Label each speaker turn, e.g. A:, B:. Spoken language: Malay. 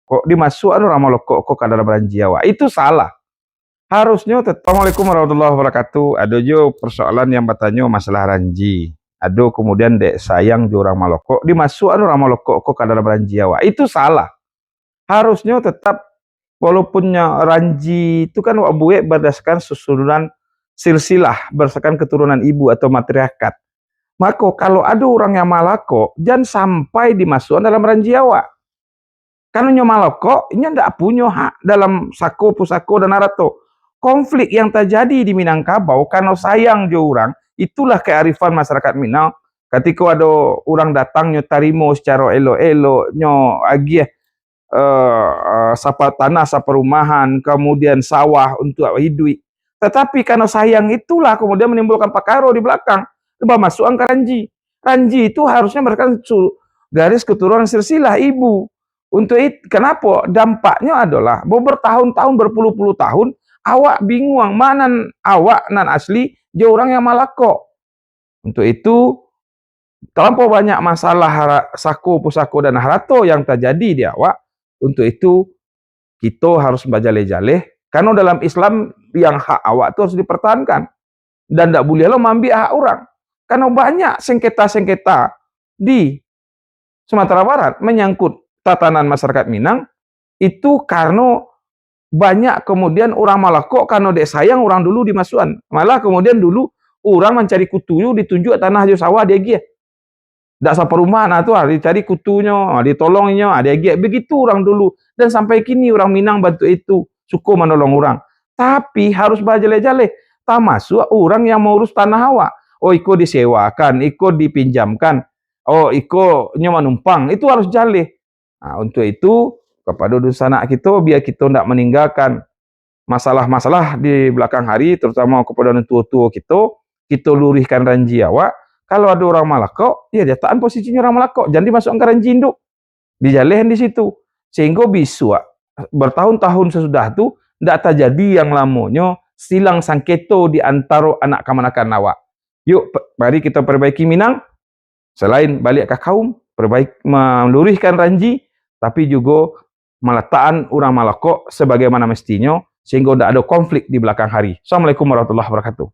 A: kok dimasukkan orang Maloko kok ke dalam ranjiawa. Itu salah. Harusnya Assalamualaikum warahmatullahi wabarakatuh. Ada jo persoalan yang bertanya masalah ranji. Ada kemudian dek sayang jo orang Maloko dimasukkan orang Maloko kok ke dalam ranjiawa. Itu salah. Harusnya tetap walaupunnya ranji itu kan wak buek berdasarkan susunan silsilah, berdasarkan keturunan ibu atau matriarkat. Maka kalau ada orang yang Malako, jangan sampai dimasukkan dalam ranjiawa. Karena Malako, ini tidak punya hak dalam sako, pusako, dan arato. Konflik yang terjadi di Minangkabau, karena sayang jo orang, itulah kearifan masyarakat Minang. Ketika ada orang datang, nyo tarimo secara elo-elo, nyo agih, sapa tanah, sapa rumahan, kemudian sawah untuk hidup. Tetapi karena sayang itulah kemudian menimbulkan pakaro di belakang. Coba masuk ke ranji. Ranji itu harusnya mereka garis keturunan silsilah ibu. Untuk itu, kenapa? Dampaknya adalah bahwa bertahun-tahun, berpuluh-puluh tahun, awak bingung mana awak nan asli, dia orang yang Malako. Untuk itu, terlampau banyak masalah sako, pusako, dan harato yang terjadi di awak. Untuk itu, kita harus berjaleh-jaleh. Karena dalam Islam, yang hak awak itu harus dipertahankan. Dan tidak boleh lo mengambil hak orang. Karena banyak sengketa-sengketa di Sumatera Barat menyangkut tatanan masyarakat Minang, itu karena banyak kemudian orang Malako, karena dek sayang orang dulu dimasukkan. Malah kemudian dulu orang mencari kutuyu, ditunjuk tanah jo sawah, dia gih. Tak sampai rumah, nah tuh dicari kutunya, ditolongnya, ada gih. Begitu orang dulu. Dan sampai kini orang Minang bantu itu, suka menolong orang. Tapi harus berjaleh-jaleh. Tak masuk orang yang mau urus tanah awak. Oh, iko disewakan, iko dipinjamkan, oh, iko menumpang, itu harus jaleh. Nah, untuk itu, kepada sanak kita, biar kita tidak meninggalkan masalah-masalah di belakang hari, terutama kepada tua-tua kita lurihkan ranji awak. Kalau ada orang Malako, ya dia tahan posisinya orang Malako, jangan dimasukkan ke ranji induk, dijalehin di situ, sehingga bisa bertahun-tahun sesudah itu, tidak terjadi yang lamanya silang sangketo di antara anak kemanakan awak. Yuk, mari kita perbaiki Minang. Selain balik ke kaum, melurihkan ranji, tapi juga meletakkan orang Malako sebagaimana mestinya, sehingga tidak ada konflik di belakang hari. Assalamualaikum warahmatullahi wabarakatuh.